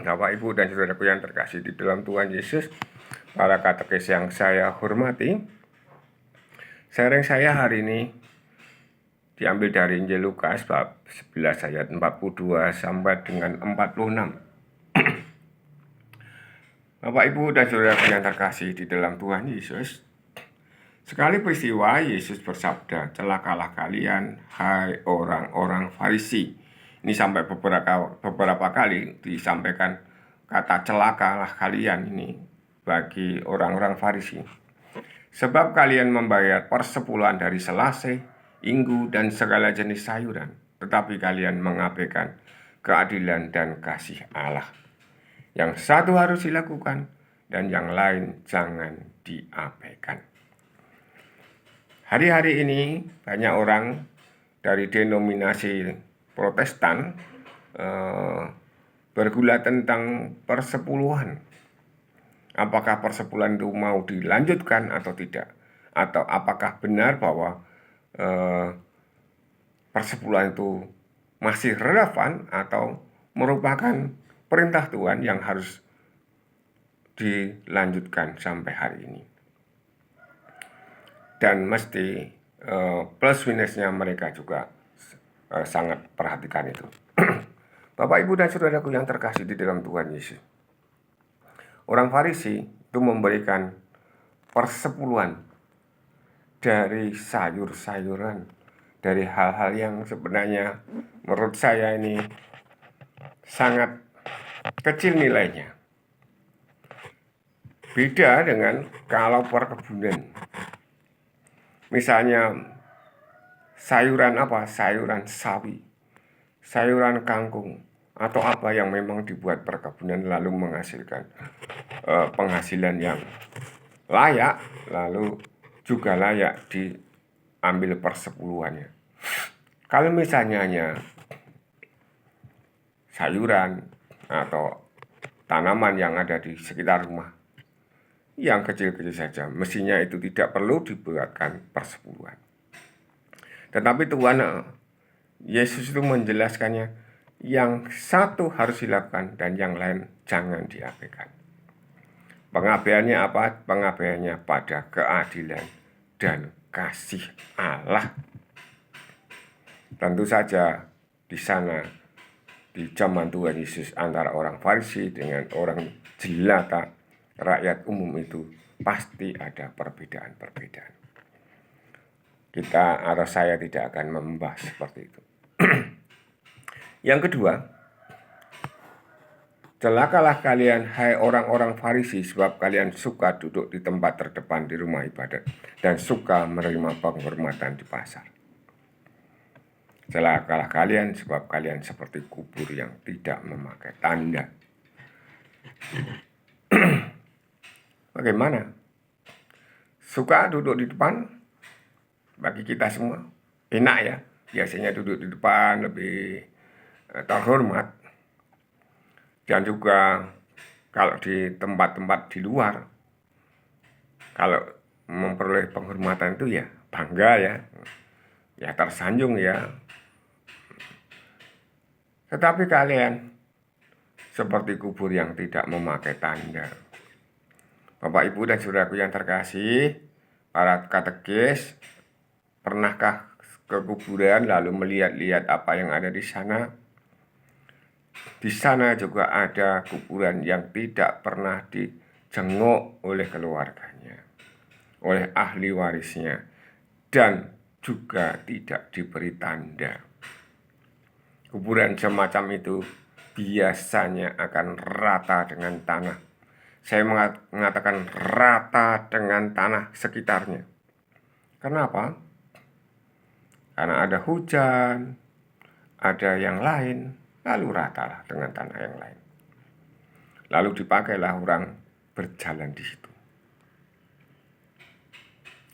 Bapak, Ibu, dan saudaraku yang terkasih di dalam Tuhan Yesus, para katekis yang saya hormati, sharing saya hari ini diambil dari Injil Lukas bab 11 ayat 42 sampai dengan 46. Bapak, Ibu, dan saudaraku yang terkasih di dalam Tuhan Yesus, sekali peristiwa Yesus bersabda, "Celakalah kalian, hai orang-orang Farisi." Ini sampai beberapa kali disampaikan kata celakalah kalian ini bagi orang-orang Farisi. Sebab kalian membayar persepuluhan dari selasih, inggu, dan segala jenis sayuran, tetapi kalian mengabaikan keadilan dan kasih Allah. Yang satu harus dilakukan, dan yang lain jangan diabaikan. Hari-hari ini banyak orang dari denominasi Protestan bergula tentang persepuluhan. Apakah persepuluhan itu mau dilanjutkan atau tidak? Atau apakah benar bahwa persepuluhan itu masih relevan atau merupakan perintah Tuhan yang harus dilanjutkan sampai hari ini? Dan mesti plus minusnya mereka juga sangat perhatikan itu. Bapak, Ibu, dan saudaraku yang terkasih di dalam Tuhan Yesus, orang Farisi itu memberikan persepuluhan dari sayur-sayuran, dari hal-hal yang sebenarnya menurut saya ini sangat kecil nilainya. Beda dengan kalau perkebunan. Misalnya sayuran apa? Sayuran sawi, sayuran kangkung, atau apa yang memang dibuat perkebunan lalu menghasilkan penghasilan yang layak, lalu juga layak diambil persepuluhannya. Kalau misalnya hanya sayuran atau tanaman yang ada di sekitar rumah yang kecil-kecil saja, mestinya itu tidak perlu dibuatkan persepuluhan. Tetapi Tuhan Yesus itu menjelaskannya, yang satu harus dilakukan dan yang lain jangan diabaikan. Pengabaiannya apa? Pengabaiannya pada keadilan dan kasih Allah. Tentu saja di sana, di zaman Tuhan Yesus, antara orang Farisi dengan orang jelata, rakyat umum itu pasti ada perbedaan-perbedaan. Kita atau saya tidak akan membahas seperti itu. Yang kedua, celakalah kalian, hai orang-orang Farisi, sebab kalian suka duduk di tempat terdepan di rumah ibadat dan suka menerima penghormatan di pasar. Celakalah kalian, sebab kalian seperti kubur yang tidak memakai tanda. Bagaimana? Suka duduk di depan? Bagi kita semua enak ya, biasanya duduk di depan lebih terhormat. Dan juga kalau di tempat-tempat di luar, kalau memperoleh penghormatan itu ya bangga ya tersanjung ya. Tetapi kalian seperti kubur yang tidak memakai tanda. Bapak, Ibu, dan saudaraku yang terkasih, para katekis, pernahkah ke kuburan lalu melihat-lihat apa yang ada di sana? Di sana juga ada kuburan yang tidak pernah dijenguk oleh keluarganya, oleh ahli warisnya, dan juga tidak diberi tanda. Kuburan semacam itu biasanya akan rata dengan tanah. Saya mengatakan rata dengan tanah sekitarnya. Kenapa? Karena ada hujan, ada yang lain, lalu ratalah dengan tanah yang lain. Lalu dipakailah orang berjalan di situ.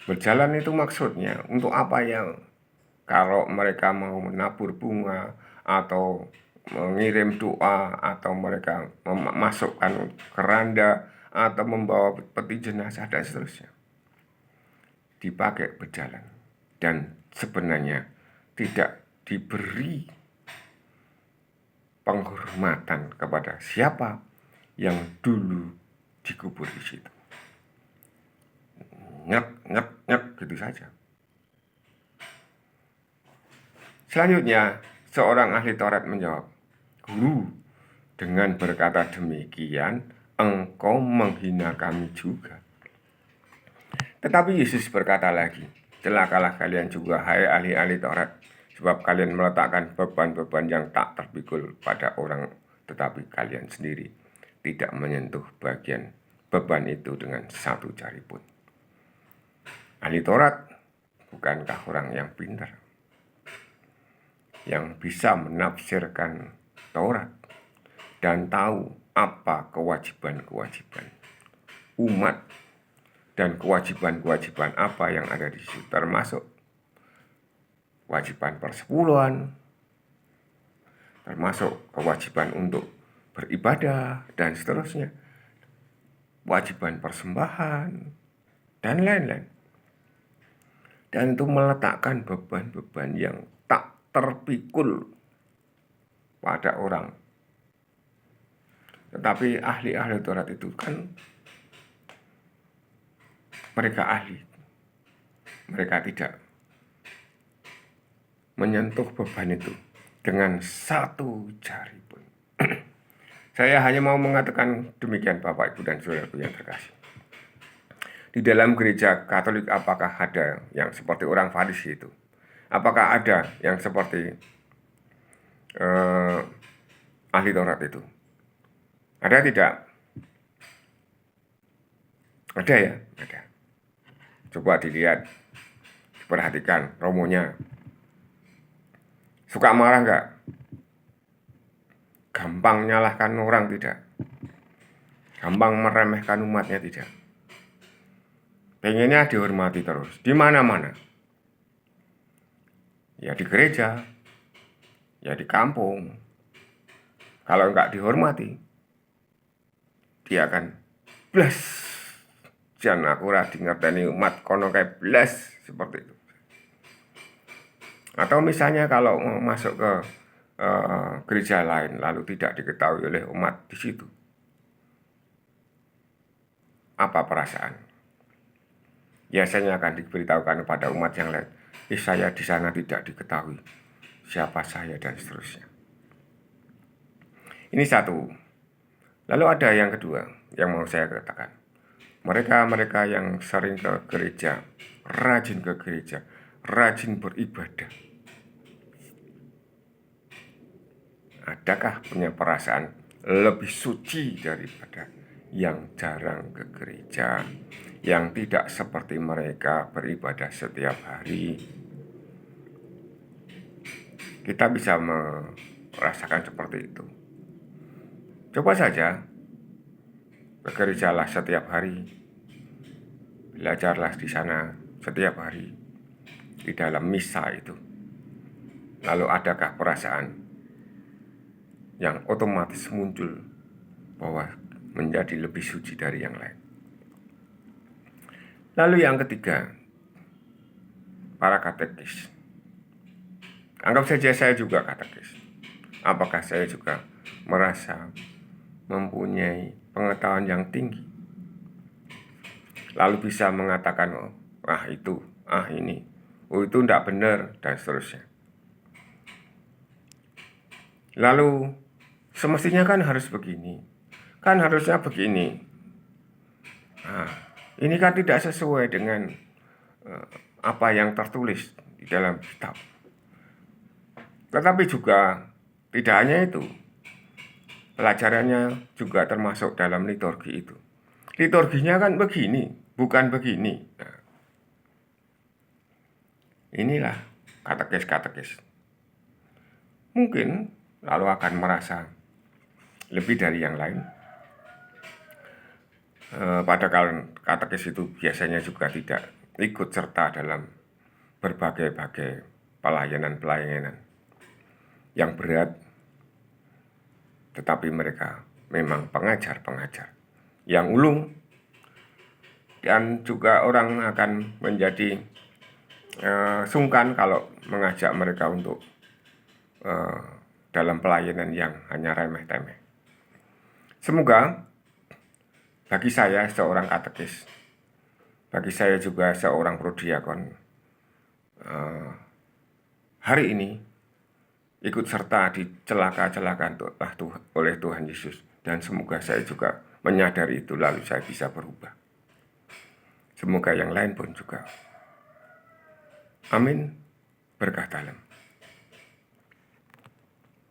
Berjalan itu maksudnya untuk apa? Yang kalau mereka mau menabur bunga atau mengirim doa atau mereka memasukkan keranda atau membawa peti jenazah dan seterusnya, dipakai berjalan. Dan sebenarnya tidak diberi penghormatan kepada siapa yang dulu dikubur di situ. Nyek, nyek, nyek, gitu saja. Selanjutnya, seorang ahli Taurat menjawab, "Guru, dengan berkata demikian, engkau menghina kami juga." Tetapi Yesus berkata lagi, "Celakalah kalian juga, hai ahli-ahli Taurat, sebab kalian meletakkan beban-beban yang tak terpikul pada orang, tetapi kalian sendiri tidak menyentuh bagian beban itu dengan satu jari pun." Ahli Taurat bukankah orang yang pintar, yang bisa menafsirkan Taurat dan tahu apa kewajiban-kewajiban umat dan kewajiban-kewajiban apa yang ada di situ, termasuk kewajiban persepuluhan, termasuk kewajiban untuk beribadah dan seterusnya, kewajiban persembahan dan lain-lain. Dan itu meletakkan beban-beban yang tak terpikul pada orang. Tetapi ahli-ahli Taurat itu kan mereka ahli, mereka tidak menyentuh beban itu dengan satu jari pun. Saya hanya mau mengatakan demikian, Bapak, Ibu, dan saudaraku yang terkasih. Di dalam gereja Katolik apakah ada yang seperti orang Farisi itu? Apakah ada yang seperti ahli Taurat itu? Ada tidak? Ada ya? Ada. Coba dilihat, perhatikan romonya. Suka marah enggak? Gampang nyalahkan orang tidak? Gampang meremehkan umatnya tidak? Pengennya dihormati terus, di mana-mana. Ya di gereja, ya di kampung. Kalau enggak dihormati, dia akan blas. Jangan aku radi ngerteni umat kono kayak blas, seperti itu. Atau misalnya kalau mau masuk ke gereja lain lalu tidak diketahui oleh umat di situ, apa perasaan? Biasanya akan diberitahukan kepada umat yang lain, saya di sana tidak diketahui siapa saya dan seterusnya. Ini satu. Lalu ada yang kedua yang mau saya katakan. Mereka yang sering ke gereja, rajin ke gereja, rajin beribadah, adakah punya perasaan lebih suci daripada yang jarang ke gereja, yang tidak seperti mereka beribadah setiap hari? Kita bisa merasakan seperti itu. Coba saja ke gerejalah setiap hari, belajarlah di sana setiap hari di dalam misa itu. Lalu adakah perasaan yang otomatis muncul bahwa menjadi lebih suci dari yang lain? Lalu yang ketiga, para katekis. Anggap saja saya juga katekis. Apakah saya juga merasa mempunyai pengetahuan yang tinggi, lalu bisa mengatakan, itu, ini, itu tidak benar, dan seterusnya? Lalu semestinya kan harus begini, kan harusnya begini. Ini kan tidak sesuai dengan apa yang tertulis di dalam kitab. Tetapi juga tidak hanya itu, pelajarannya juga termasuk dalam liturgi itu. Liturginya kan begini, bukan begini. Nah, inilah katekis-katekis. Mungkin lalu akan merasa lebih dari yang lain. Padahal katekis itu biasanya juga tidak ikut serta dalam berbagai-bagai pelayanan-pelayanan yang berat, tetapi mereka memang pengajar-pengajar yang ulung, dan juga orang akan menjadi sungkan kalau mengajak mereka untuk dalam pelayanan yang hanya remeh-temeh. Semoga bagi saya seorang katekis, bagi saya juga seorang prodiakon, hari ini ikut serta di celaka-celakaan oleh Tuhan Yesus. Dan semoga saya juga menyadari itu lalu saya bisa berubah. Semoga yang lain pun juga. Amin. Berkah dalam.